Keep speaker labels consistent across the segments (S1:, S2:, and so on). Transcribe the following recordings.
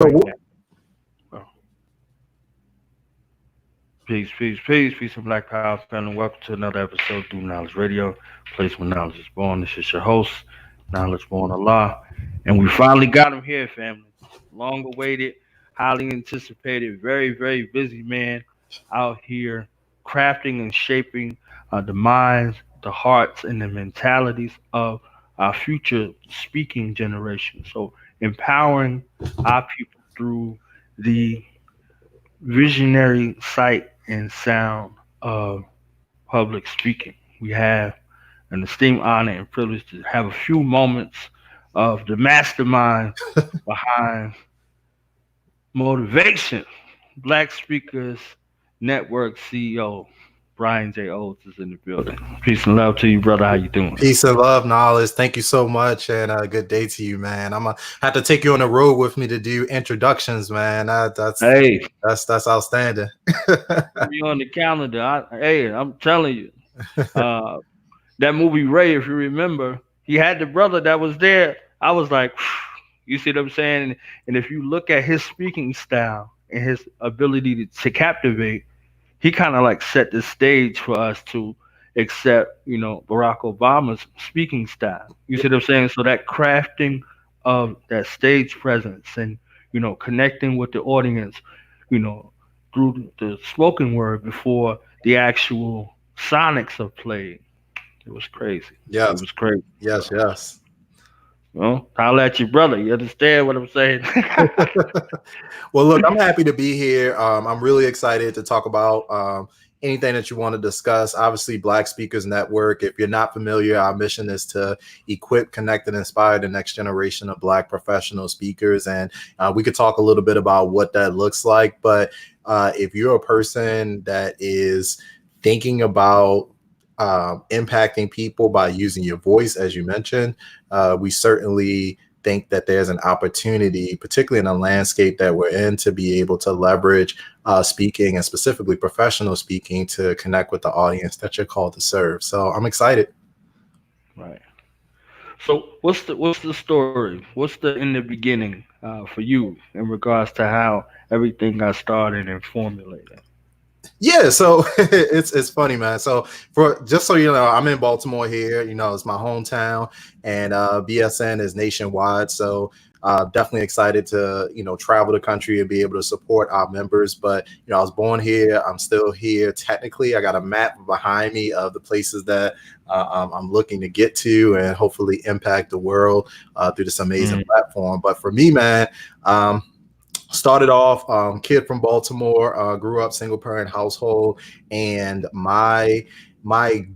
S1: So
S2: right now. Well, peace, and Black Power family. Welcome to another episode of Through Knowledge Radio, place where knowledge is born. This is your host, Knowledge Born Allah, and we finally got him here, family. Long awaited, highly anticipated, very busy man out here crafting and shaping the minds, the hearts, and the mentalities of our future speaking generation. So empowering our people through the visionary sight and sound of public speaking. We have an esteemed honor and privilege to have a few moments of the mastermind behind Motivation Black Speakers Network CEO Brian J. Oates is in the building. Peace and love to you, brother. How you doing?
S1: peace and love, knowledge. Thank you so much, and good day to you, man. I'm gonna have to take you on the road with me to do introductions, man.
S2: Hey,
S1: That's outstanding.
S2: put me on the calendar. Hey, I'm telling you, uh, that movie Ray, if you remember, he had the brother that was there. I was like, you see what I'm saying? And if you look at his speaking style and his ability to captivate, he kind of like set the stage for us to accept, Barack Obama's speaking style. You see what I'm saying? So that crafting of that stage presence and, connecting with the audience, you know, through the spoken word before the actual sonics are played. It was crazy. It
S1: Yes,
S2: was crazy.
S1: yes,
S2: So,
S1: yes.
S2: I'll let you, brother. You understand what I'm saying?
S1: Well, look, I'm happy to be here. I'm really excited to talk about anything that you want to discuss. Obviously, Black Speakers Network. If you're not familiar, our mission is to equip, connect, and inspire the next generation of Black professional speakers. And we could talk a little bit about what that looks like. But if you're a person that is thinking about impacting people by using your voice, as you mentioned, we certainly think that there's an opportunity, particularly in a landscape that we're in, to be able to leverage speaking and specifically professional speaking to connect with the audience that you're called to serve. So I'm excited.
S2: Right. So what's the story? What's the in the beginning for you in regards to how everything got started and formulated?
S1: Yeah, so it's funny, man. So for just so you know, I'm in Baltimore here. You know, it's my hometown, and BSN is nationwide. So definitely excited to travel the country and be able to support our members. But I was born here. I'm still here. Technically, I got a map behind me of the places that I'm looking to get to and hopefully impact the world through this amazing
S2: Mm,
S1: platform. But for me, man. Started off kid from Baltimore, grew up single parent household, and my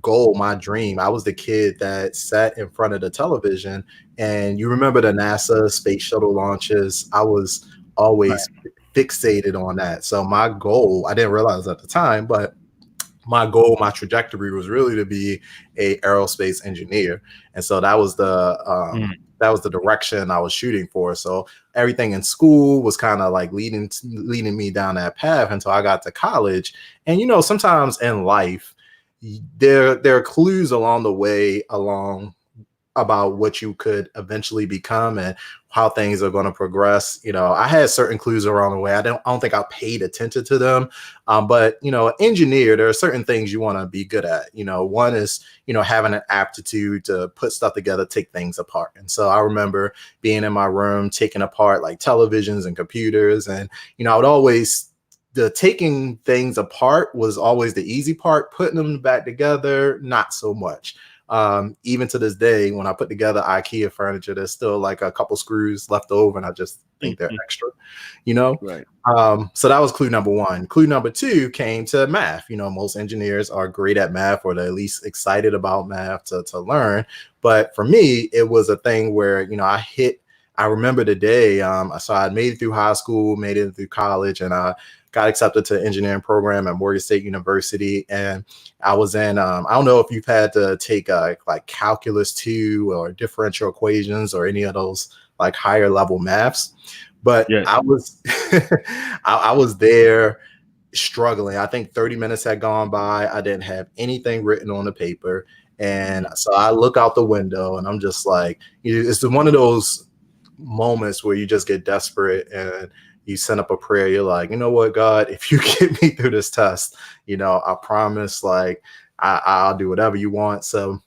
S1: goal, my dream, I was the kid that sat in front of the television. And you remember the NASA space shuttle launches? I was
S2: right.
S1: always fixated on that. So my goal, I didn't realize at the time, but my goal, my trajectory was really to be a aerospace engineer. And so
S2: Mm,
S1: that was the direction I was shooting for. So everything in school was kind of like leading me down that path until I got to college. And sometimes in life, there are clues along the way along about what you could eventually become and how things are going to progress. I had certain clues along the way. I don't think I paid attention to them. But engineer, there are certain things you want to be good at. One is, having an aptitude to put stuff together, take things apart. And so I remember being in my room, taking apart like televisions and computers. And, I would always, the taking things apart was always the easy part. Putting them back together, not so much. Even to this day, when I put together IKEA furniture, there's still like a couple screws left over, and I just
S2: mm,
S1: think they're
S2: mm,
S1: extra, you know.
S2: right.
S1: So that was clue number one. Clue number two came to math. Most engineers are great at math, or they're at least excited about math to learn. But for me, it was a thing where I remember the day. So I made it through high school, made it through college, and I got accepted to the engineering program at Morgan State University. And I was in, I don't know if you've had to take like calculus 2 or differential equations or any of those like higher level maths, but
S2: Yes.
S1: I was, I was there struggling. I think 30 minutes had gone by. I didn't have anything written on the paper. And
S2: Mm,
S1: so I look out the window and I'm just like, it's one of those moments where you just get desperate and you send up a prayer. You're like, you know what, God, if you get me through this test, I promise, like, I'll do whatever you want. So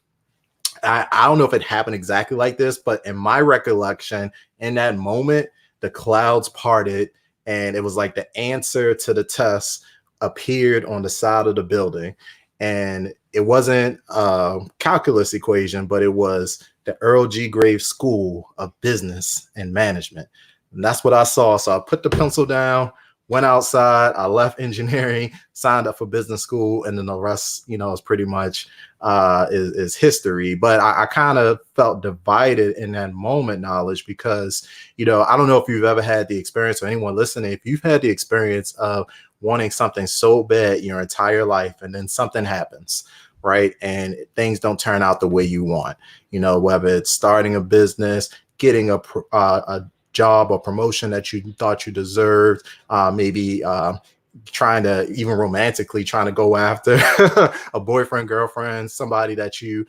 S1: I don't know if it happened exactly like this, but in my recollection, in that moment, the clouds parted and it was like the answer to the test appeared on the side of the building. And it wasn't a calculus equation, but it was the Earl G. Graves School of Business and Management. And that's what I saw. So I put the pencil down, went outside, I left engineering, signed up for business school, and then the rest, is pretty much is history. But I kind of felt divided in that moment, knowledge, because I don't know if you've ever had the experience, or anyone listening, if you've had the experience of wanting something so bad your entire life, and then something happens, right, and things don't turn out the way you want, whether it's starting a business, getting a job or promotion that you thought you deserved, maybe trying to, even romantically, trying to go after a boyfriend, girlfriend, somebody that you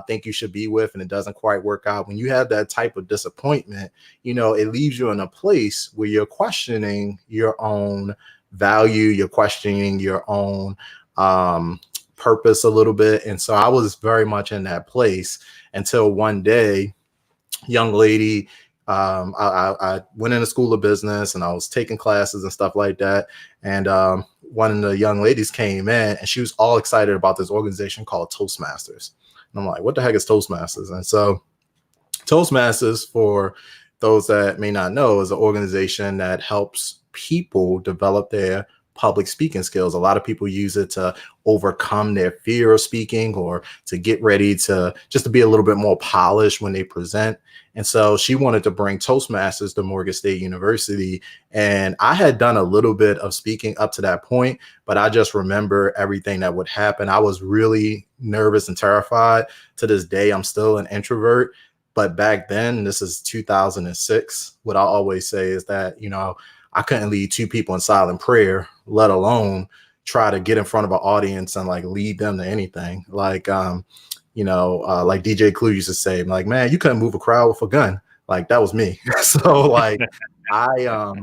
S1: think you should be with, and it doesn't quite work out. When you have that type of disappointment, it leaves you in a place where you're questioning your own value, you're questioning your own purpose a little bit. And so I was very much in that place until one day, young lady, I went into school of business and I was taking classes and stuff like that. And one of the young ladies came in and she was all excited about this organization called Toastmasters. And I'm like, what the heck is Toastmasters? And so Toastmasters, for those that may not know, is an organization that helps people develop their public speaking skills. A lot of people use it to overcome their fear of speaking, or to get ready to just to be a little bit more polished when they present. And so she wanted to bring Toastmasters to Morgan State University. And I had done a little bit of speaking up to that point, but I just remember everything that would happen. I was really nervous and terrified. To this day, I'm still an introvert. But back then, this is 2006, what I always say is that, I couldn't lead two people in silent prayer, let alone try to get in front of an audience and like lead them to anything. Like, like DJ Clue used to say, like, man, you couldn't move a crowd with a gun. Like, that was me. So like, I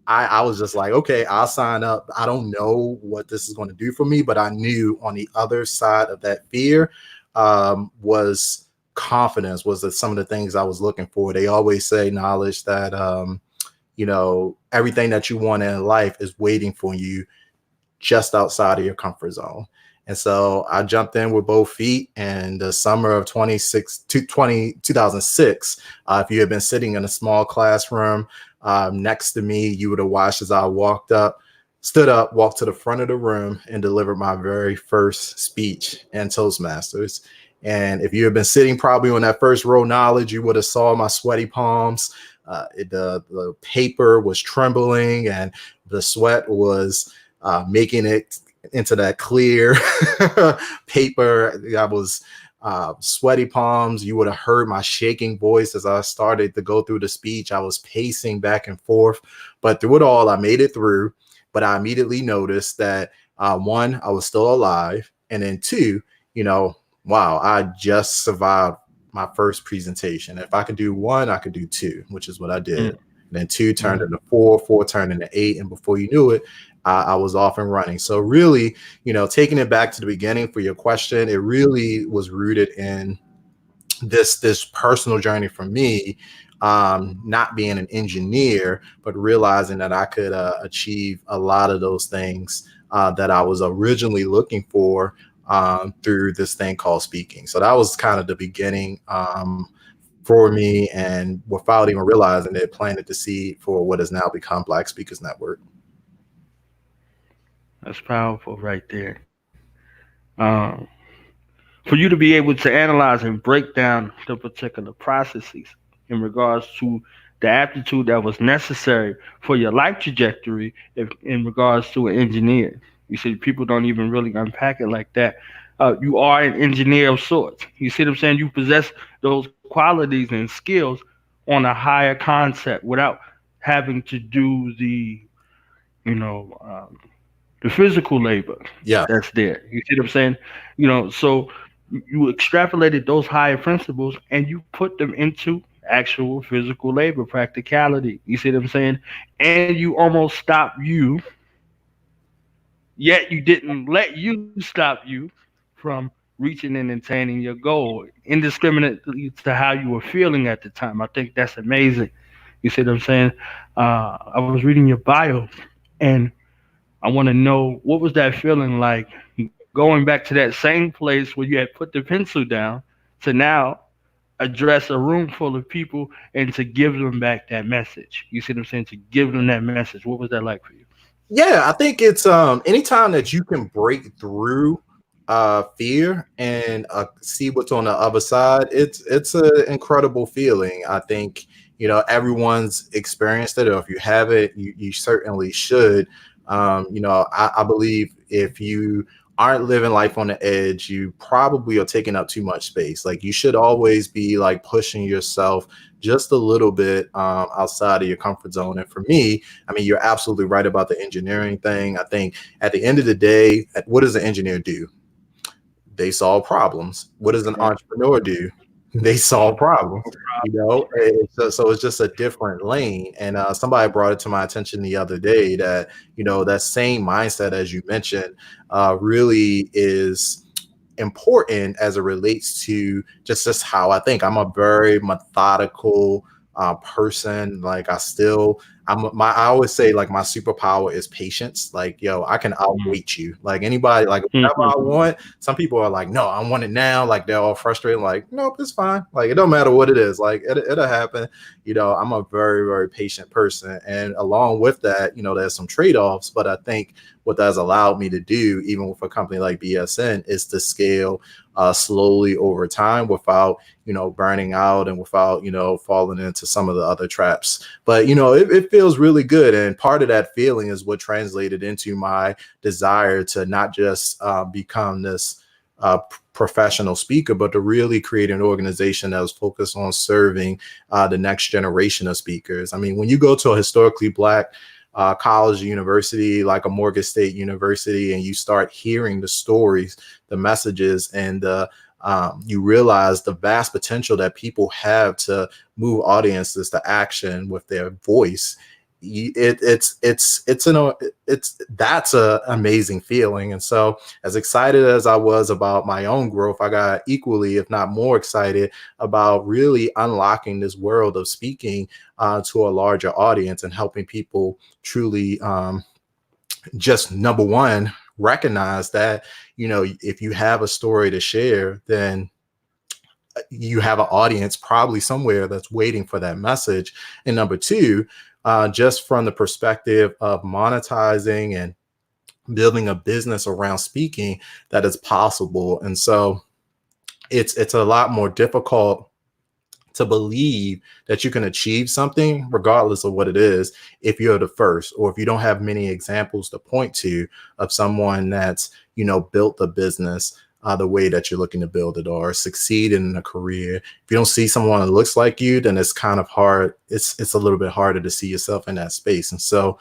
S1: was just like, okay, I'll sign up. I don't know what this is going to do for me, but I knew on the other side of that fear was confidence, was that some of the things I was looking for. They always say, knowledge, that everything that you want in life is waiting for you just outside of your comfort zone. And so I jumped in with both feet. And the summer of 2006, if you had been sitting in a small classroom next to me, you would have watched as I stood up, walked to the front of the room, and delivered my very first speech in Toastmasters. And if you had been sitting probably on that first row, knowledge, you would have saw my sweaty palms. The paper was trembling and the sweat was making it into that clear paper. I was sweaty palms. You would have heard my shaking voice as I started to go through the speech. I was pacing back and forth, but through it all, I made it through. But I immediately noticed that one, I was still alive. And then two, wow, I just survived my first presentation. If I could do one, I could do two, which is what I did. And then two turned into four turned into eight. And before you knew it, I was off and running. So really, taking it back to the beginning for your question, it really was rooted in this personal journey for me, not being an engineer, but realizing that I could achieve a lot of those things that I was originally looking for through this thing called speaking. So that was kind of the beginning for me, and without even realizing it, planted the seed for what has now become Black Speakers Network.
S2: That's powerful right there. Um, for you to be able to analyze and break down the particular processes in regards to the aptitude that was necessary for your life trajectory, if, in regards to an engineer. You see, people don't even really unpack it like that. You are an engineer of sorts. You see what I'm saying? You possess those qualities and skills on a higher concept without having to do you know, um, the physical labor
S1: Yeah.
S2: that's there. You see what I'm saying? So you extrapolated those higher principles and you put them into actual physical labor, practicality. You see what I'm saying? And you almost stop you, yet you didn't let you stop you from reaching and attaining your goal, indiscriminately to how you were feeling at the time. I think that's amazing. You see what I'm saying? I was reading your bio, and I want to know what was that feeling like going back to that same place where you had put the pencil down to now address a room full of people and to give them back that message. You see what I'm saying? To give them that message. What was that like for you?
S1: Yeah, I think it's anytime that you can break through fear and see what's on the other side, it's an incredible feeling. I think everyone's experienced it, or if you have it, you certainly should. I believe if you aren't living life on the edge, you probably are taking up too much space. Like you should always be like pushing yourself just a little bit outside of your comfort zone. And for me, I mean, you're absolutely right about the engineering thing. I think at the end of the day, what does an engineer do? They solve problems. What does an
S2: Right.
S1: entrepreneur do? They solve problems. So it's just a different lane. And somebody brought it to my attention the other day that that same mindset, as you mentioned, really is important as it relates to just how I think. I'm a very methodical person. Like I always say like my superpower is patience. Like, I can outwait you. Like anybody, like whatever I want. Some people are like, no, I want it now. Like they're all frustrated. Like, nope, it's fine. Like it don't matter what it is. Like it'll happen. I'm a very, very patient person. And along with that, there's some trade-offs, but I think what that's allowed me to do, even with a company like BSN, is to scale slowly over time without, burning out and without, falling into some of the other traps. But, it feels really good. And part of that feeling is what translated into my desire to not just become this professional speaker, but to really create an organization that was focused on serving the next generation of speakers. I mean, when you go to a historically Black college or university like a Morgan State University, and you start hearing the stories, the messages, and you realize the vast potential that people have to move audiences to action with their voice. That's a amazing feeling. And so as excited as I was about my own growth, I got equally, if not more excited about really unlocking this world of speaking to a larger audience and helping people truly just number one, recognize that, if you have a story to share, then you have an audience probably somewhere that's waiting for that message. And number two, just from the perspective of monetizing and building a business around speaking, that is possible. And so it's a lot more difficult to believe that you can achieve something regardless of what it is if you're the first, or if you don't have many examples to point to of someone that's built the business the way that you're looking to build it, or succeed in a career. If you don't see someone that looks like you, then it's kind of hard. It's a little bit harder to see yourself in that space. And so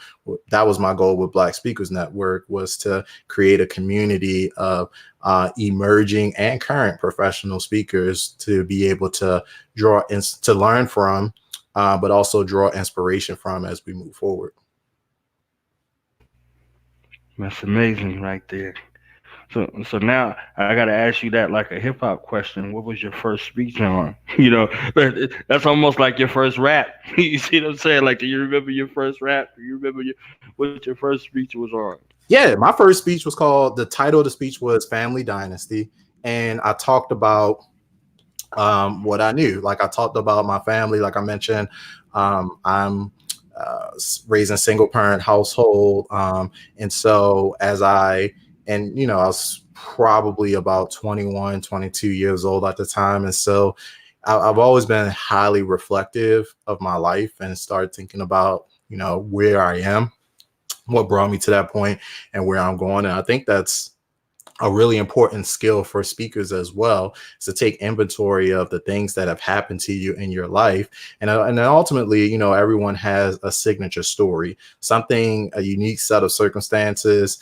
S1: that was my goal with Black Speakers Network, was to create a community of emerging and current professional speakers to be able to to learn from, but also draw inspiration from as we move forward.
S2: That's amazing right there. So now I gotta ask you that like a hip hop question. What was your first speech on? That's almost like your first rap. You see what I'm saying? Like, do you remember your first rap? Do you remember what your first speech was on?
S1: Yeah, my first speech was the title of the speech was Family Dynasty. And I talked about what I knew. Like I talked about my family, like I mentioned, I'm raised in a single parent household. And so I was probably about 21, 22 years old at the time. And so I've always been highly reflective of my life and started thinking about, where I am, what brought me to that point, and where I'm going. And I think that's a really important skill for speakers as well, is to take inventory of the things that have happened to you in your life. And then ultimately, everyone has a signature story, something, a unique set of circumstances,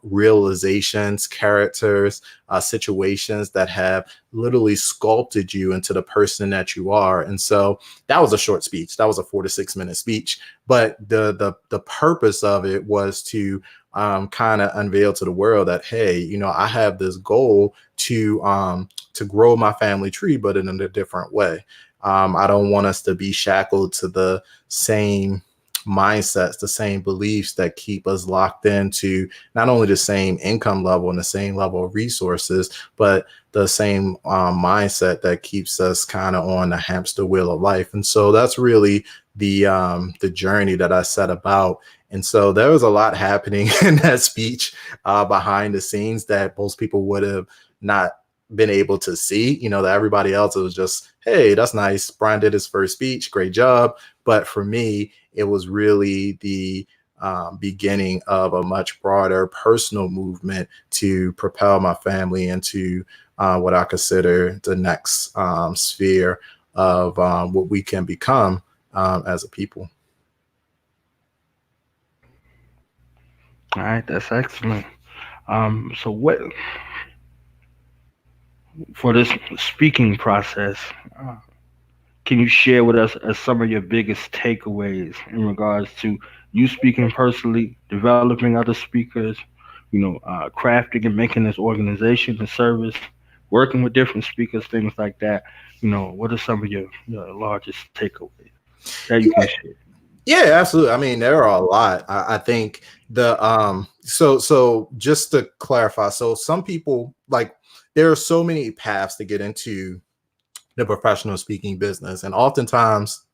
S1: realizations, characters, situations that have literally sculpted you into the person that you are. And so that was a short speech. That was a 4 to 6 minute speech. But the purpose of it was to kind of unveil to the world that, hey, I have this goal to grow my family tree, but in a different way. I don't want us to be shackled to the same mindsets, the same beliefs that keep us locked into not only the same income level and the same level of resources, but the same mindset that keeps us kind of on the hamster wheel of life. And so that's really the journey that I set about. And so there was a lot happening in that speech behind the scenes that most people would have not been able to see. That everybody else, it was just, hey, that's nice. Brian did his first speech. Great job. But for me, it was really the beginning of a much broader personal movement to propel my family into what I consider the next sphere of what we can become as a people.
S2: All right, that's excellent. So what for this speaking process? Uh, can you share with us some of your biggest takeaways in regards to you speaking personally, developing other speakers, crafting and making this organization a service, working with different speakers, things like that? What are some of your largest takeaways that you can
S1: Yeah,
S2: share?
S1: yeah, absolutely. I mean, there are a lot. I think so just to clarify, so some people, like, there are so many paths to get into the professional speaking business. And oftentimes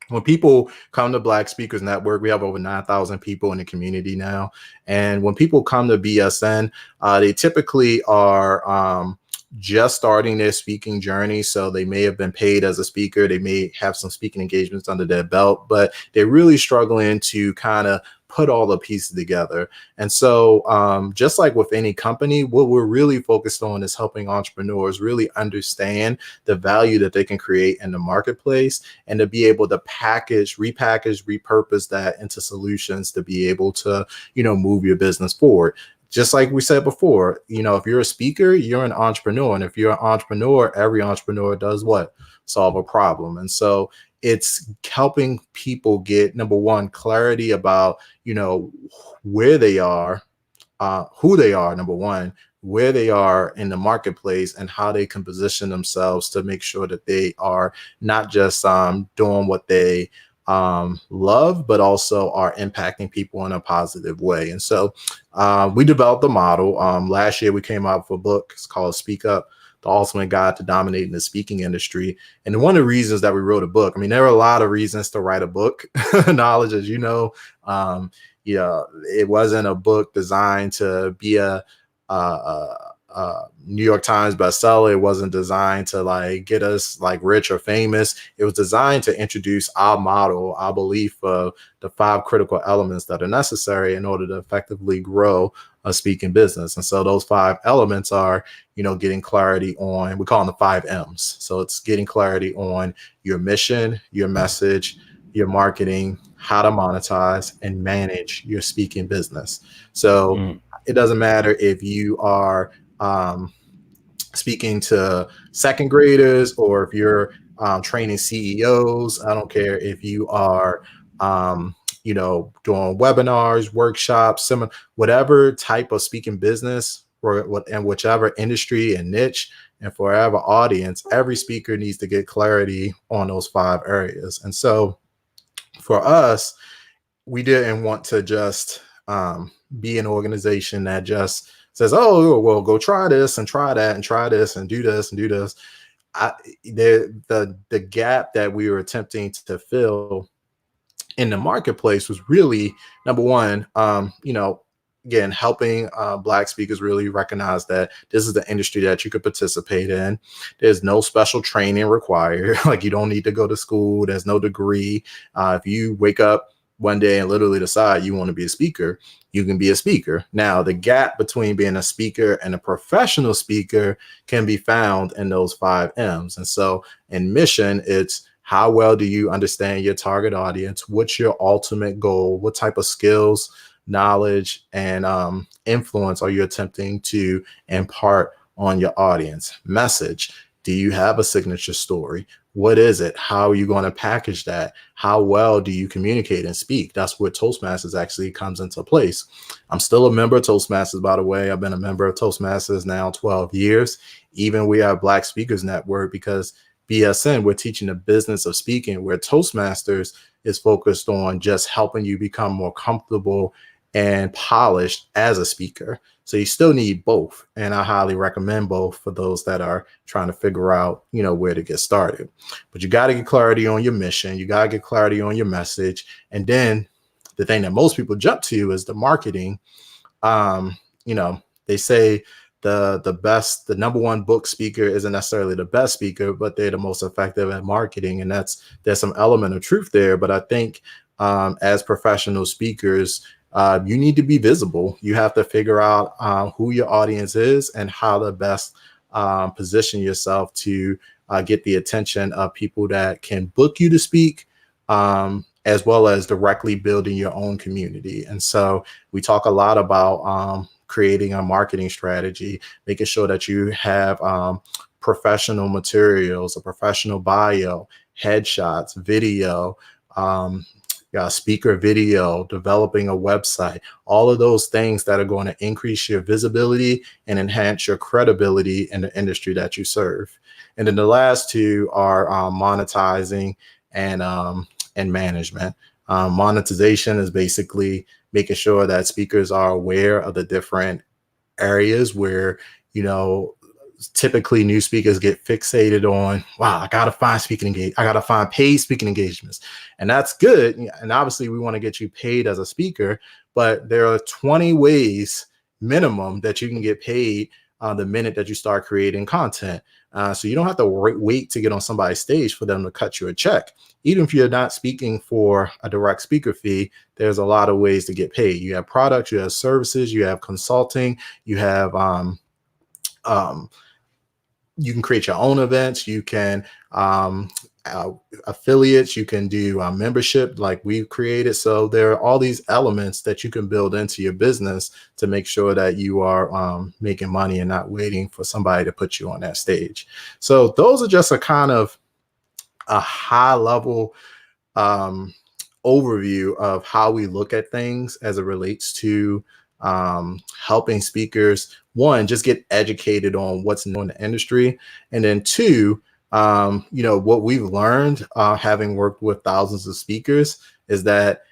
S1: when people come to Black Speakers Network, we have over 9,000 people in the community now. And when people come to BSN, they typically are just starting their speaking journey. So they may have been paid as a speaker. They may have some speaking engagements under their belt, but they're really struggling to kind of put all the pieces together. And so just like with any company, what we're really focused on is helping entrepreneurs really understand the value that they can create in the marketplace, and to be able to repackage, repurpose that into solutions to be able to, move your business forward. Just like we said before, if you're a speaker, you're an entrepreneur. And if you're an entrepreneur, every entrepreneur does what? Solve a problem. And so it's helping people get, number one, clarity about, where they are, who they are, number one, where they are in the marketplace, and how they can position themselves to make sure that they are not just doing what they love, but also are impacting people in a positive way. And so we developed the model. Last year, we came out with a book. It's called Speak Up, The Ultimate Guide to Dominating the Speaking Industry. And one of the reasons that we wrote a book, I mean, there are a lot of reasons to write a book. Knowledge, as you know, it wasn't a book designed to be a New York Times bestseller. It wasn't designed to like get us like rich or famous. It was designed to introduce our model, our belief of the 5 critical elements that are necessary in order to effectively grow a speaking business. And so those 5 elements are, getting clarity on, we call them the 5 M's. So it's getting clarity on your mission, your message, your marketing, how to monetize and manage your speaking business. So
S2: Mm.
S1: it doesn't matter if you are speaking to second graders or if you're training CEOs. I don't care if you are, doing webinars, workshops, whatever type of speaking business or in whichever industry and niche and for whatever audience, every speaker needs to get clarity on those 5 areas. And so for us, we didn't want to just be an organization that just says, oh, well, go try this and try that and try this and do this and do this. The gap that we were attempting to fill in the marketplace was really, number one, again, helping Black speakers really recognize that this is the industry that you could participate in. There's no special training required. Like, you don't need to go to school. There's no degree. If you wake up one day and literally decide you want to be a speaker, you can be a speaker. Now, the gap between being a speaker and a professional speaker can be found in those 5 M's. And so in mission, it's how well do you understand your target audience? What's your ultimate goal? What type of skills, knowledge, and influence are you attempting to impart on your audience? Message. Do you have a signature story? What is it? How are you going to package that? How well do you communicate and speak? That's where Toastmasters actually comes into place. I'm still a member of Toastmasters, by the way. I've been a member of Toastmasters now 12 years. Even we have Black Speakers Network, because BSN, we're teaching the business of speaking, where Toastmasters is focused on just helping you become more comfortable and polished as a speaker. So you still need both. And I highly recommend both for those that are trying to figure out, where to get started. But you got to get clarity on your mission. You got to get clarity on your message. And then the thing that most people jump to is the marketing. They say the number one book speaker isn't necessarily the best speaker, but they're the most effective at marketing. And there's some element of truth there. But I think as professional speakers, you need to be visible. You have to figure out who your audience is and how to best position yourself to get the attention of people that can book you to speak, as well as directly building your own community. And so we talk a lot about creating a marketing strategy, making sure that you have professional materials, a professional bio, headshots, video, speaker video, developing a website, all of those things that are going to increase your visibility and enhance your credibility in the industry that you serve. And then the last two are monetizing and management. Monetization is basically making sure that speakers are aware of the different areas where, typically new speakers get fixated on, wow, I got to find paid speaking engagements. And that's good. And obviously we want to get you paid as a speaker, but there are 20 ways minimum that you can get paid the minute that you start creating content. So you don't have to wait to get on somebody's stage for them to cut you a check. Even if you're not speaking for a direct speaker fee, there's a lot of ways to get paid. You have products, you have services, you have consulting, you have you can create your own events. You can affiliates. You can do membership like we've created. So there are all these elements that you can build into your business to make sure that you are making money and not waiting for somebody to put you on that stage. So those are just a kind of a high level overview of how we look at things as it relates to helping speakers, one, just get educated on what's new in the industry. And then two, what we've learned having worked with thousands of speakers is that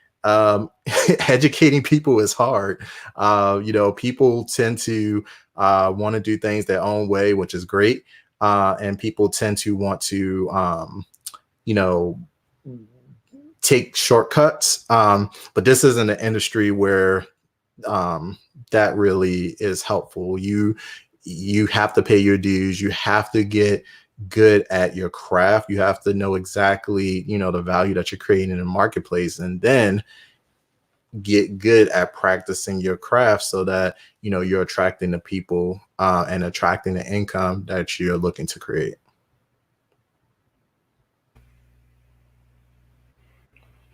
S1: educating people is hard. People tend to want to do things their own way, which is great. And people tend to want to, take shortcuts. But this isn't an industry where that really is helpful. You have to pay your dues. You have to get good at your craft. You have to know exactly, the value that you're creating in the marketplace, and then get good at practicing your craft so that, you're attracting the people and attracting the income that you're looking to create.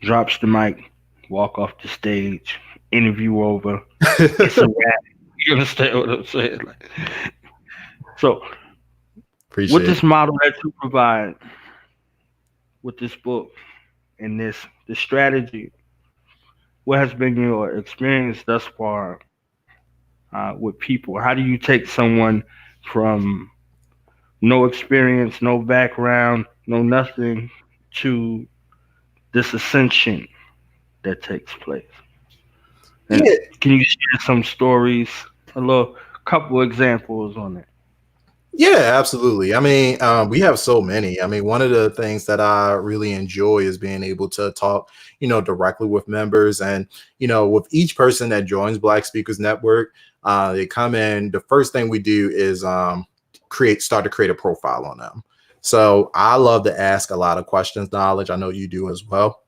S2: Drops the mic, walk off the stage, interview over. It's a wrap. You understand what I'm saying? So,
S1: Appreciate
S2: with this model that you provide, with this book and this strategy, what has been your experience thus far with people? How do you take someone from no experience, no background, no nothing, to this ascension that takes place? And can you share some stories, a couple examples on it?
S1: Yeah, absolutely. I mean, we have so many. I mean, one of the things that I really enjoy is being able to talk, directly with members. And, with each person that joins Black Speakers Network, they come in. The first thing we do is start to create a profile on them. So I love to ask a lot of questions, Knowledge. I know you do as well.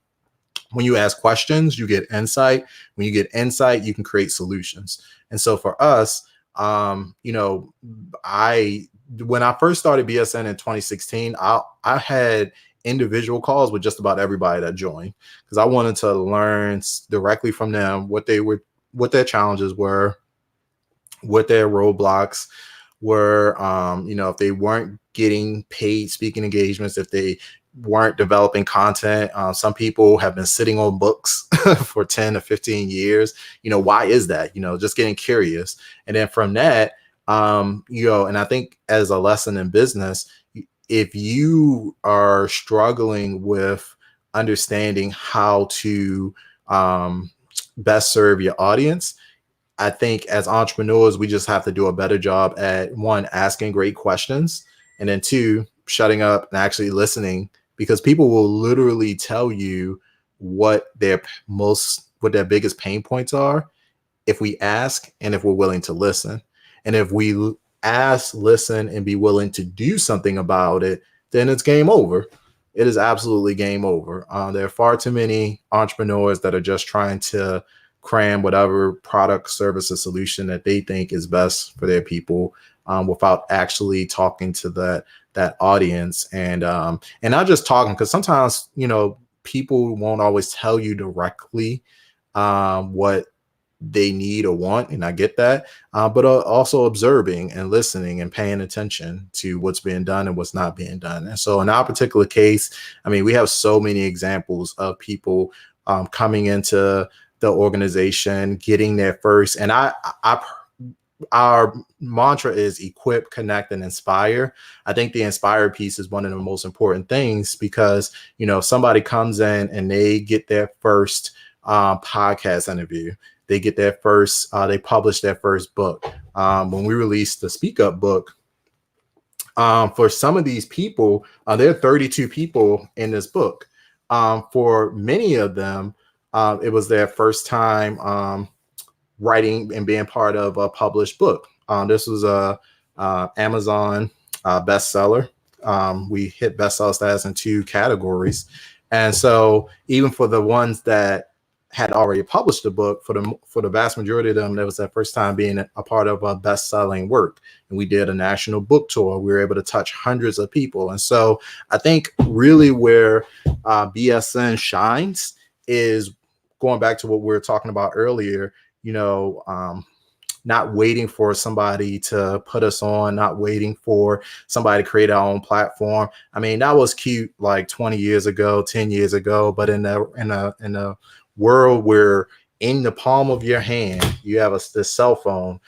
S1: When you ask questions, you get insight. When you get insight, you can create solutions. And so for us, you know, I when I first started BSN in 2016, I had individual calls with just about everybody that joined because I wanted to learn directly from them what their challenges were, what their roadblocks were, you know, if they weren't getting paid speaking engagements, if they weren't developing content. Some people have been sitting on books for 10 to 15 years. You know, why is that? You know, just getting curious. And then from that, you know, and I think as a lesson in business, if you are struggling with understanding how to best serve your audience, I think as entrepreneurs, we just have to do a better job at one, asking great questions, and then two, shutting up and actually listening because people will literally tell you what what their biggest pain points are if we ask and if we're willing to listen. And if we ask, listen, and be willing to do something about it, then it's game over. It is absolutely game over. There are far too many entrepreneurs that are just trying to cram whatever product, service, or solution that they think is best for their people without actually talking to that audience and not just talking, because sometimes, you know, people won't always tell you directly what they need or want, and I get that, but also observing and listening and paying attention to what's being done and what's not being done. And so in our particular case, I mean, we have so many examples of people coming into the organization, getting there first. And our mantra is equip, connect, and inspire. I think the inspire piece is one of the most important things because, you know, if somebody comes in and they get their first podcast interview, they get their first, they publish their first book. When we released the Speak Up book, for some of these people, there are 32 people in this book. For many of them, it was their first time writing and being part of a published book. This was a Amazon bestseller. We hit bestseller status in 2 categories, and so even for the ones that had already published the book, for the vast majority of them, that was their first time being a part of a best-selling work. And we did a national book tour. We were able to touch hundreds of people, and so I think really where BSN shines is going back to what we were talking about earlier. You know, not waiting for somebody to put us on, not waiting for somebody to create our own platform. I mean, that was cute like 20 years ago, 10 years ago, but in a world where in the palm of your hand, you have this cell phone,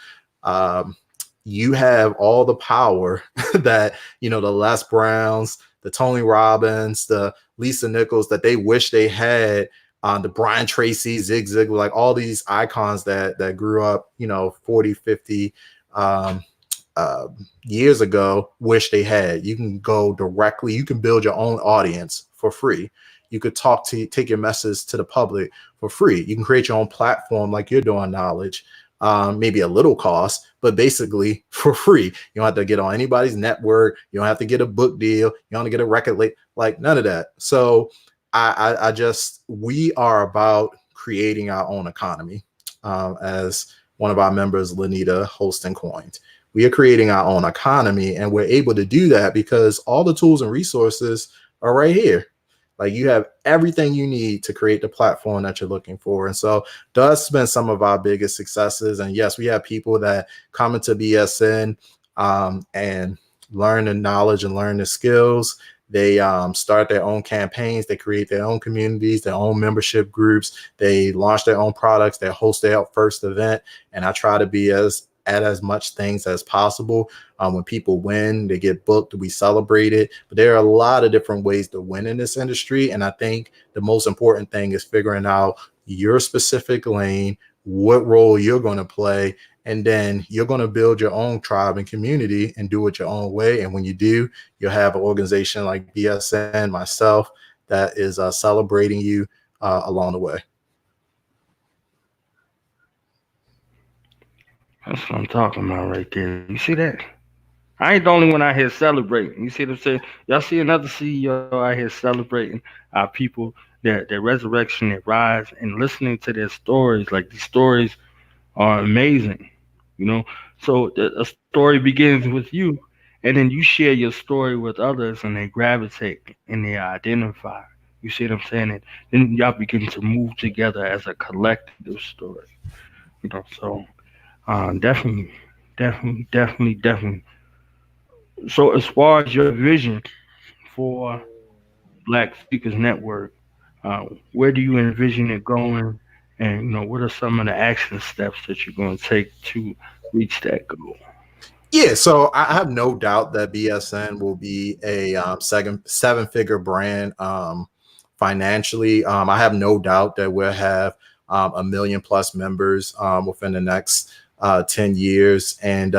S1: you have all the power that, you know, the Les Browns, the Tony Robbins, the Lisa Nichols, that they wish they had, the Brian Tracy, Zig Ziglar, like all these icons that grew up, you know, 40, 50 years ago, wish they had. You can go directly, you can build your own audience for free. You could take your message to the public for free. You can create your own platform like you're doing, Knowledge. Maybe a little cost, but basically for free. You don't have to get on anybody's network. You don't have to get a book deal. You don't have to get a record like none of that. So we are about creating our own economy, as one of our members, Lanita Holston, coined. We are creating our own economy, and we're able to do that because all the tools and resources are right here. Like, you have everything you need to create the platform that you're looking for. And so that's been some of our biggest successes. And yes, we have people that come into BSN and learn the knowledge and learn the skills. They start their own campaigns. They create their own communities, their own membership groups. They launch their own products. They host their first event. And I try to be at as much things as possible. When people win, they get booked, we celebrate it. But there are a lot of different ways to win in this industry. And I think the most important thing is figuring out your specific lane, what role you're going to play, and then you're going to build your own tribe and community and do it your own way. And when you do, you'll have an organization like BSN, myself, that is celebrating you along the way.
S2: That's what I'm talking about right there. You see that? I ain't the only one out here celebrating. You see what I'm saying? Y'all see another CEO out here celebrating our people their resurrection, their rise, and listening to their stories. Like these stories are amazing, you know. So a story begins with you, and then you share your story with others, and they gravitate and they identify. You see what I'm saying? And then y'all begin to move together as a collective story, you know. So definitely, definitely. So as far as your vision for Black Speakers Network, where do you envision it going? And what are some of the action steps that you're going to take to reach that goal?
S1: Yeah, so I have no doubt that BSN will be a seven figure brand financially. I have no doubt that we'll have a million plus members within the next 10 years. And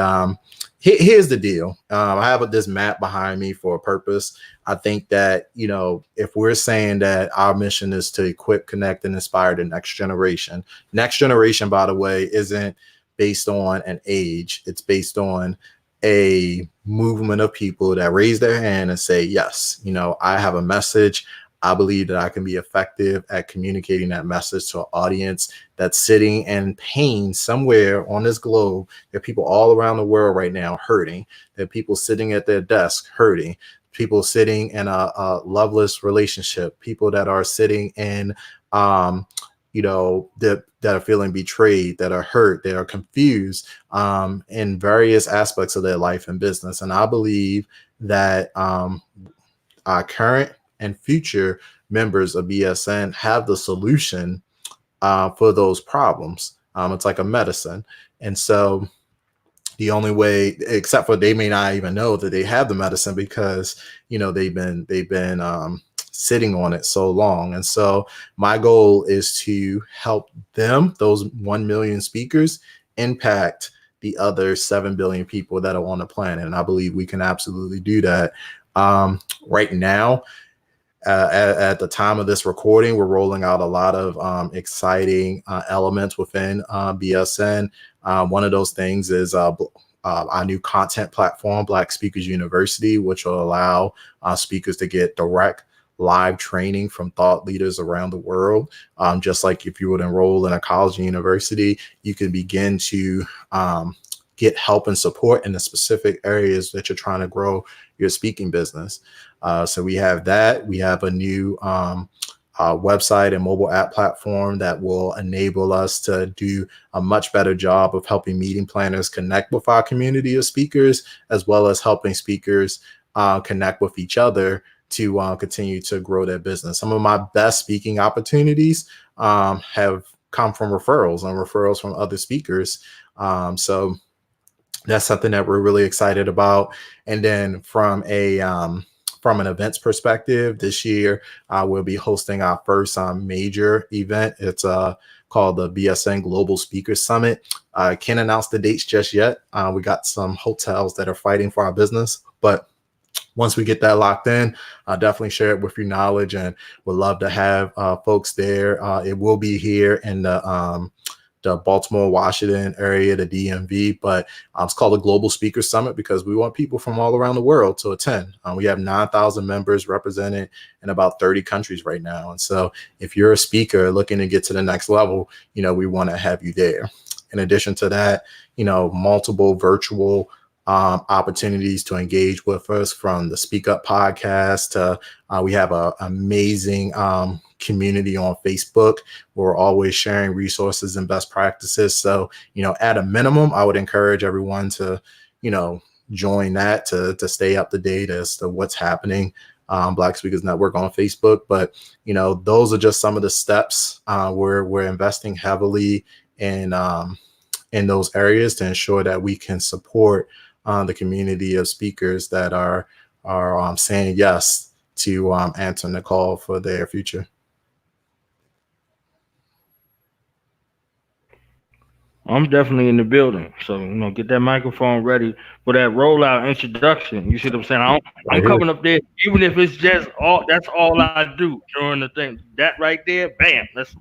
S1: here's the deal. I have this map behind me for a purpose. I think that, if we're saying that our mission is to equip, connect, and inspire the next generation, by the way, isn't based on an age. It's based on a movement of people that raise their hand and say, yes, I have a message. I believe that I can be effective at communicating that message to an audience that's sitting in pain somewhere on this globe. There are people all around the world right now hurting. There are people sitting at their desk hurting. People sitting in a loveless relationship. People that are sitting in that are feeling betrayed, that are hurt, that are confused in various aspects of their life and business. And I believe that our current and future members of BSN have the solution for those problems. It's like a medicine. And so the only way, except for they may not even know that they have the medicine because they've been sitting on it so long. And so my goal is to help them, those 1 million speakers, impact the other 7 billion people that are on the planet. And I believe we can absolutely do that. Right now, at the time of this recording, we're rolling out a lot of exciting elements within BSN. One of those things is our new content platform, Black Speakers University, which will allow speakers to get direct live training from thought leaders around the world. Just like if you would enroll in a college or university, you can begin to get help and support in the specific areas that you're trying to grow your speaking business. So we have that. We have a new website and mobile app platform that will enable us to do a much better job of helping meeting planners connect with our community of speakers, as well as helping speakers connect with each other to continue to grow their business. Some of my best speaking opportunities have come from referrals and referrals from other speakers. So that's something that we're really excited about. And then from an events perspective, this year we'll be hosting our first major event. It's called the BSN Global Speaker Summit. I can't announce the dates just yet. We got some hotels that are fighting for our business, but once we get that locked in, I'll definitely share it with your knowledge, and would love to have folks there. It will be here in the Baltimore, Washington area, the DMV, but it's called the Global Speaker Summit because we want people from all around the world to attend. We have 9,000 members represented in about 30 countries right now. And so if you're a speaker looking to get to the next level, we want to have you there. In addition to that, multiple virtual opportunities to engage with us, from the Speak Up podcast to we have an amazing community on Facebook. We're always sharing resources and best practices. So, at a minimum, I would encourage everyone to, join that to stay up to date as to what's happening. Black Speakers Network on Facebook. But, those are just some of the steps. We're investing heavily in those areas to ensure that we can support the community of speakers that are saying yes to answering the call for their future.
S2: I'm definitely in the building. So, get that microphone ready for that rollout introduction. You see what I'm saying? I'm
S1: Right here.
S2: coming up there, even if it's just that's all I do during the thing. That right there, bam, let's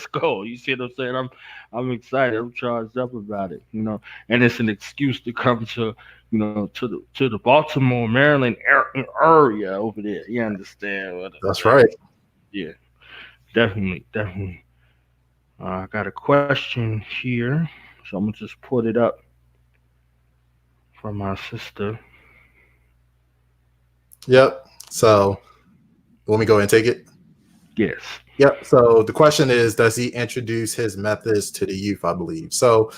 S2: go. You see what I'm saying? I'm excited. I'm charged up about it, and it's an excuse to come to, to the Baltimore, Maryland area over there. You understand what
S1: That's right.
S2: Yeah, definitely, definitely. I got a question here, so I'm gonna just put it up from my sister.
S1: Yep. So let me go ahead and take it.
S2: Yes.
S1: Yep. So the question is, does he introduce his methods to the youth? I believe so.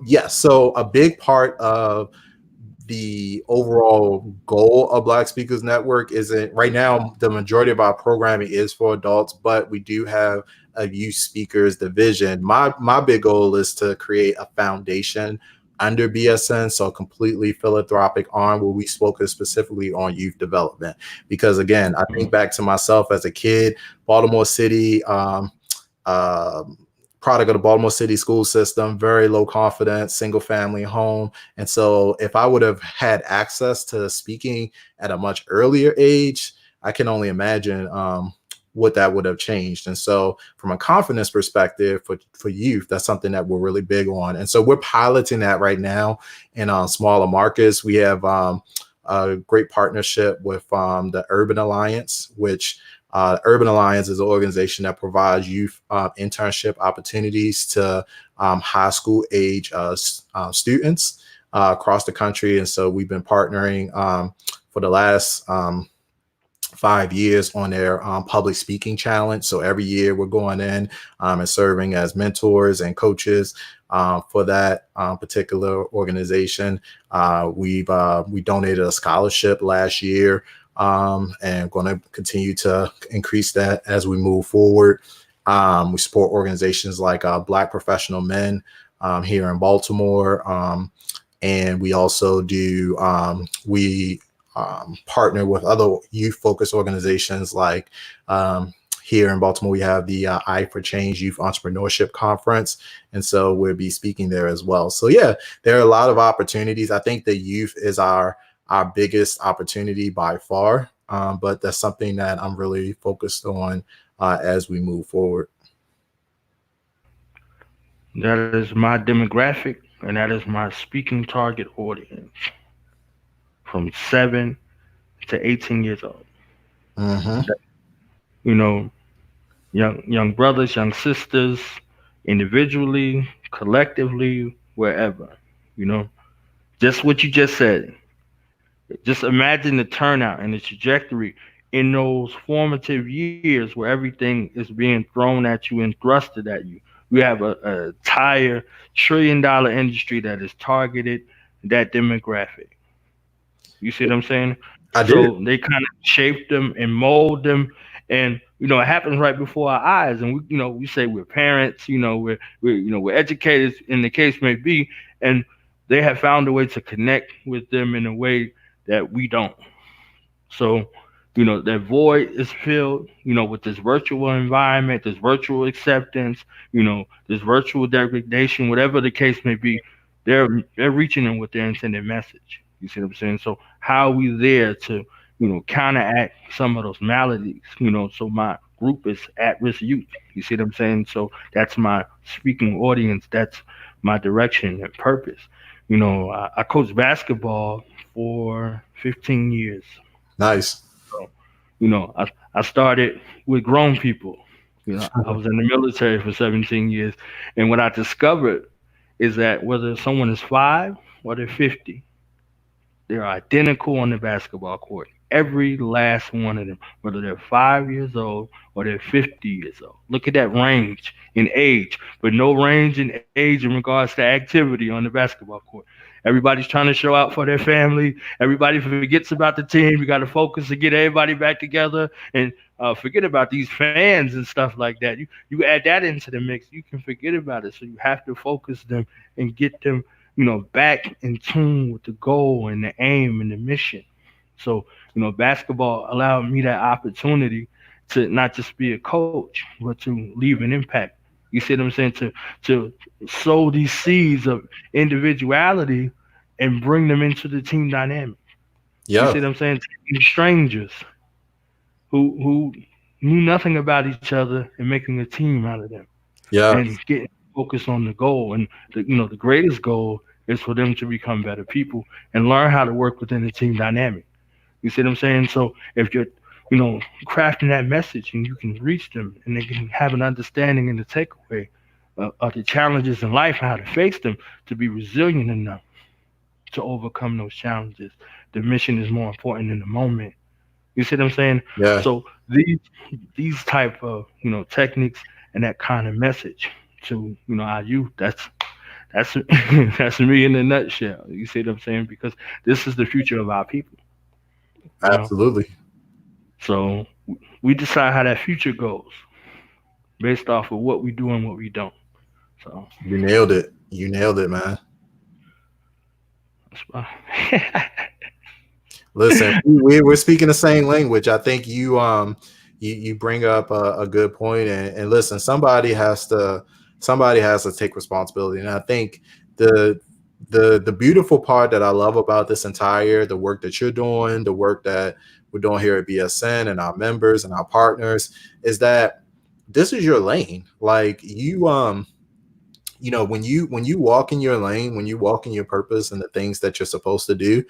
S1: Yes. So a big part of the overall goal of Black Speakers Network isn't right now. The majority of our programming is for adults, but we do have a youth speakers division. My big goal is to create a foundation under BSN, so a completely philanthropic arm where we focus specifically on youth development. Because again, I think back to myself as a kid, Baltimore City. Um, Product of the Baltimore City school system, very low confidence, single family home. And so if I would have had access to speaking at a much earlier age, I can only imagine what that would have changed. And so from a confidence perspective for youth, that's something that we're really big on. And so we're piloting that right now in smaller markets. We have a great partnership with the Urban Alliance, which Urban Alliance is an organization that provides youth internship opportunities to high school age students across the country. And so we've been partnering for the last 5 years on their public speaking challenge. So every year we're going in and serving as mentors and coaches for that particular organization. We donated a scholarship last year and going to continue to increase that as we move forward. We support organizations like Black Professional Men here in Baltimore. And we also do, we partner with other youth focused organizations like here in Baltimore, we have the I for Change Youth Entrepreneurship Conference. And so we'll be speaking there as well. So yeah, there are a lot of opportunities. I think the youth is our biggest opportunity by far. But that's something that I'm really focused on as we move forward.
S2: That is my demographic, and that is my speaking target audience from 7 to 18 years old.
S1: Mm-hmm.
S2: You know, young brothers, young sisters, individually, collectively, wherever. You know, just what you just said. Just imagine the turnout and the trajectory in those formative years where everything is being thrown at you and thrusted at you. We have a entire $1 trillion industry that is targeted that demographic. You see what I'm saying?
S1: I did.
S2: So they kind of shape them and mold them, and it happens right before our eyes. And we say we're parents, we're educators, in the case may be, and they have found a way to connect with them in a way that we don't. So, that void is filled, with this virtual environment, this virtual acceptance, this virtual degradation, whatever the case may be. They're reaching them with their intended message. You see what I'm saying? So how are we there to, counteract some of those maladies? So my group is at-risk youth. You see what I'm saying? So that's my speaking audience. That's my direction and purpose. I coached basketball for 15 years.
S1: Nice.
S2: So, I started with grown people. I was in the military for 17 years. And what I discovered is that whether someone is 5 or they're 50, they're identical on the basketball court. Every last one of them, whether they're 5 years old or they're 50 years old. Look at that range in age, but no range in age in regards to activity on the basketball court. Everybody's trying to show out for their family. Everybody forgets about the team. You got to focus to get everybody back together and forget about these fans and stuff like that. You add that into the mix, you can forget about it. So you have to focus them and get them back in tune with the goal and the aim and the mission. So, basketball allowed me that opportunity to not just be a coach, but to leave an impact. You see what I'm saying? To sow these seeds of individuality and bring them into the team dynamic. You
S1: Yeah.
S2: see what I'm saying? Taking strangers who knew nothing about each other and making a team out of them
S1: Yeah.
S2: and getting focused on the goal. And the greatest goal is for them to become better people and learn how to work within the team dynamic. You see what I'm saying? So if you're crafting that message, and you can reach them, and they can have an understanding and a takeaway of the challenges in life and how to face them, to be resilient enough to overcome those challenges. The mission is more important than the moment. You see what I'm saying?
S1: Yeah,
S2: So these type of techniques and that kind of message to our youth. That's that's me in a nutshell. You see what I'm saying? Because this is the future of our people. You know.
S1: absolutely.
S2: So we decide how that future goes based off of what we do and what we don't. So
S1: You nailed it. You nailed it, man.
S2: that's why.
S1: Listen, we're speaking the same language. I think you bring up a good point, and listen, somebody has to take responsibility, and I think the the beautiful part that I love about this entire the work that you're doing, the work that we're doing here at BSN and our members and our partners is that this is your lane. Like when you walk in your lane, when you walk in your purpose and the things that you're supposed to do,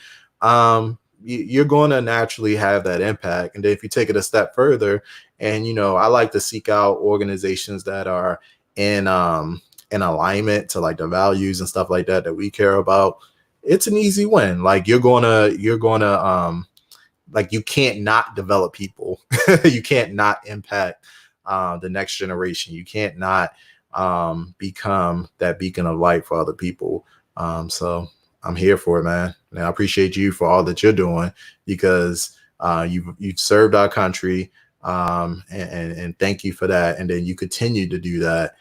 S1: you're going to naturally have that impact. And then if you take it a step further, and I like to seek out organizations that are in alignment to like the values and stuff like that we care about. It's an easy win. Like you're gonna like you can't not develop people. You can't not impact the next generation. You can't not become that beacon of light for other people. So I'm here for it, man. And I appreciate you for all that you're doing because you've served our country, and thank you for that. And then you continue to do that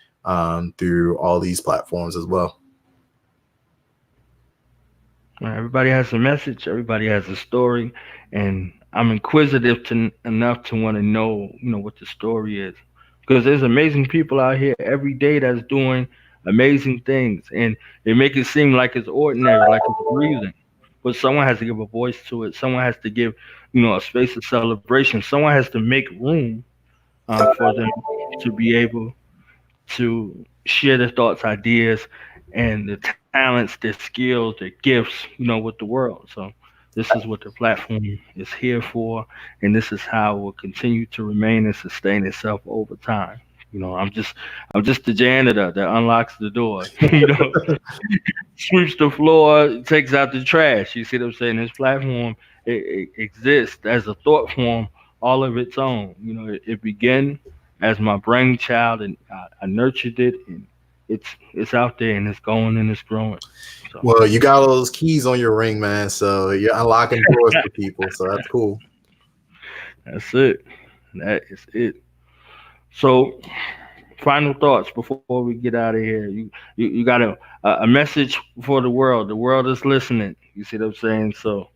S1: through all these platforms as well.
S2: Everybody has a message. Everybody has a story, and I'm inquisitive enough to want to know, what the story is, because there's amazing people out here every day that's doing amazing things, and they make it seem like it's ordinary, like it's breathing. But someone has to give a voice to it. Someone has to give, a space of celebration. Someone has to make room for them to be able to share their thoughts, ideas, and the talents, their skills, their gifts, with the world. So this is what the platform is here for, and this is how it will continue to remain and sustain itself over time. I'm just the janitor that unlocks the door, sweeps the floor, takes out the trash. You see what I'm saying? This platform it exists as a thought form all of its own. It began as my brainchild, and I nurtured it, and it's out there, and it's going and it's growing. So
S1: Well, you got all those keys on your ring, man. So you're unlocking doors for people. So that's cool.
S2: that's it. That is it. So final thoughts before we get out of here. You got a message for the world. The world is listening. You see what I'm saying? So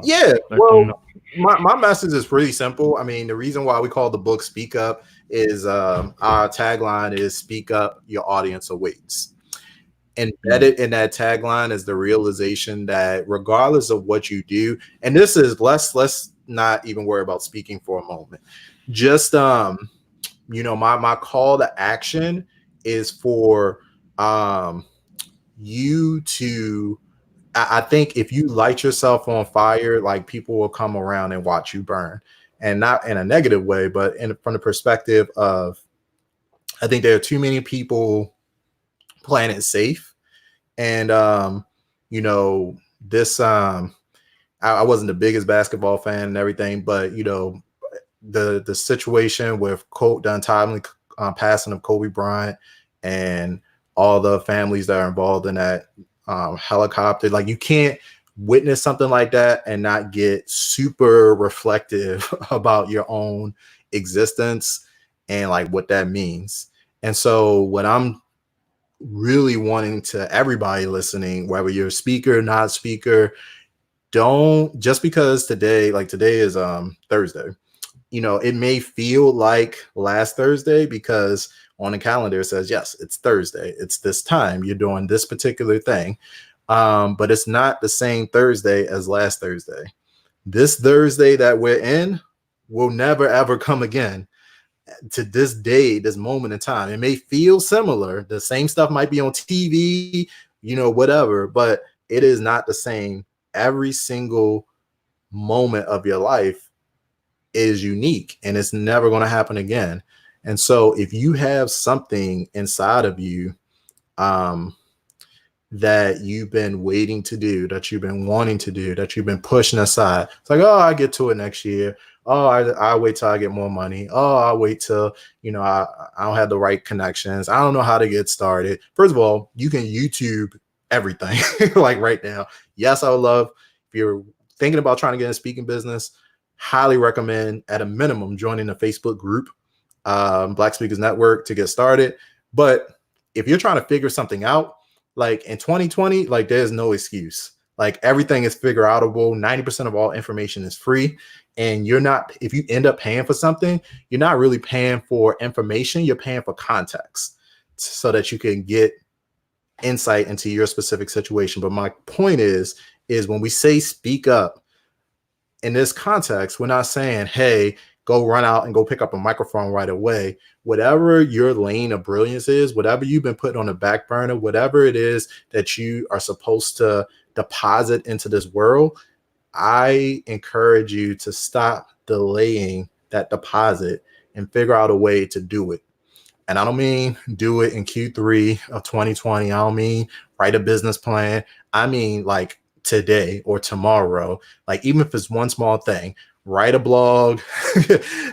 S1: Yeah.
S2: let them
S1: Well,
S2: know.
S1: my message is pretty simple. I mean, the reason why we call the book Speak Up is our tagline is Speak Up, Your Audience Awaits.
S2: Mm.
S1: Embedded in that tagline is the realization that regardless of what you do, and this is let's not even worry about speaking for a moment. Just my call to action is for um you to I think if you light yourself on fire, like people will come around and watch you burn. And not in a negative way, but from the perspective of I think there are too many people playing it safe. And you know, this I wasn't the biggest basketball fan and everything, but the situation with the untimely passing of Kobe Bryant and all the families that are involved in that helicopter, like you can't witness something like that and not get super reflective about your own existence and like what that means. And so what I'm really wanting to everybody listening, whether you're a speaker, not speaker, don't just because today is Thursday. It may feel like last Thursday because on the calendar it says, yes, it's Thursday. It's this time you're doing this particular thing. But it's not the same Thursday as last Thursday. This Thursday that we're in will never ever come again to this day, this moment in time. It may feel similar. The same stuff might be on TV, whatever, but it is not the same every single moment of your life is unique and it's never going to happen again. And so if you have something inside of you, um, that you've been waiting to do, that you've been wanting to do, that you've been pushing aside. It's like, oh, I get to it next year. Oh, I wait till I get more money. Oh, I wait till, I don't have the right connections. I don't know how to get started. First of all, you can YouTube everything like right now. Yes, I would love, if you're thinking about trying to get in speaking business, highly recommend at a minimum joining the Facebook group, Black Speakers Network, to get started. But if you're trying to figure something out, like in 2020, like there's no excuse. Like everything is figure outable. 90% of all information is free. And you're not, if you end up paying for something, you're not really paying for information, you're paying for context so that you can get insight into your specific situation. But my point is when we say speak up in this context, we're not saying, hey, go run out and go pick up a microphone right away. Whatever your lane of brilliance is, whatever you've been putting on the back burner, whatever it is that you are supposed to deposit into this world, I encourage you to stop delaying that deposit and figure out a way to do it. And I don't mean do it in Q3 of 2020. I don't mean write a business plan. I mean like today or tomorrow. Like even if it's one small thing, write a blog,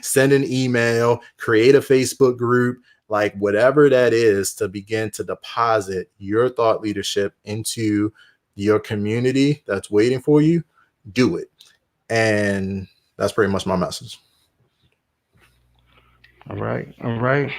S1: send an email, create a Facebook group, like whatever that is, to begin to deposit your thought leadership into your community that's waiting for you. Do it. And that's pretty much my message.
S2: All right, all right.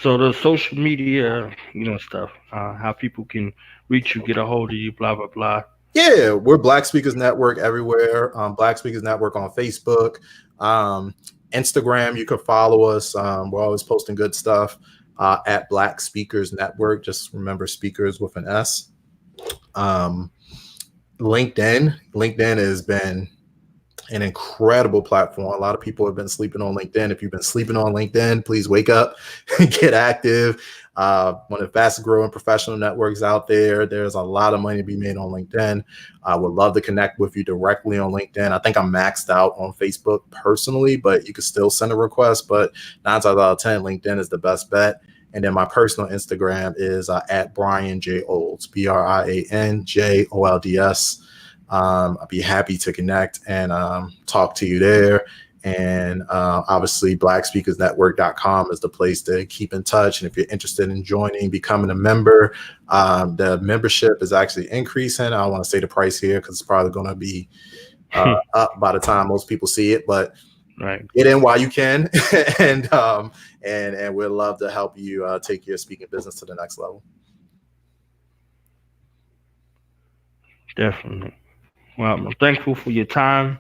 S2: So the social media, stuff, how people can reach you, get a hold of you, blah blah blah.
S1: Yeah, we're Black Speakers Network everywhere. Black Speakers Network on Facebook, um, Instagram. You can follow us. We're always posting good stuff at Black Speakers Network. Just remember, speakers with an S. Um, LinkedIn has been an incredible platform. A lot of people have been sleeping on LinkedIn. If you've been sleeping on LinkedIn, please wake up, get active. One of the fastest growing professional networks out there. There's a lot of money to be made on LinkedIn. I would love to connect with you directly on LinkedIn. I think I'm maxed out on Facebook personally, but you can still send a request. But 9 times out of 10, LinkedIn is the best bet. And then my personal Instagram is at Brian J. Olds, BrianJolds. I'd be happy to connect and talk to you there. And obviously, blackspeakersnetwork.com is the place to keep in touch. And if you're interested in joining, becoming a member, the membership is actually increasing. I don't want to say the price here because it's probably going to be up by the time most people see it, but
S2: Right.
S1: get in while you can. And we'd love to help you take your speaking business to the next level.
S2: Definitely. Well, I'm thankful for your time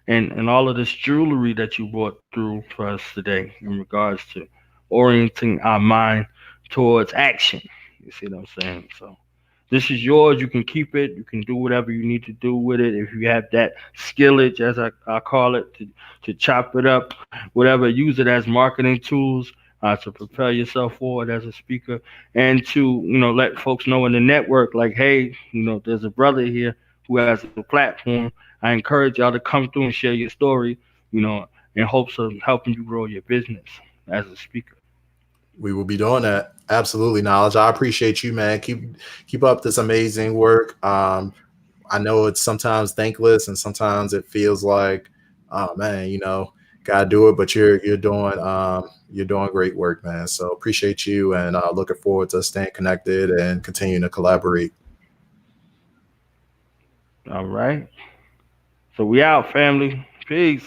S2: and all of this jewelry that you brought through for us today in regards to orienting our mind towards action. You see what I'm saying? So this is yours. You can keep it. You can do whatever you need to do with it. If you have that skillage, as I call it, to chop it up, whatever, use it as marketing tools to prepare yourself forward as a speaker and to, let folks know in the network, like, hey, there's a brother here who has a platform. I encourage y'all to come through and share your story, in hopes of helping you grow your business as a speaker.
S1: We will be doing that. Absolutely, Knowledge. I appreciate you, man. Keep up this amazing work. I know it's sometimes thankless and sometimes it feels like, oh man, gotta do it, but you're doing great work, man. So appreciate you and looking forward to staying connected and continuing to collaborate.
S2: All right. So we out, family. Peace.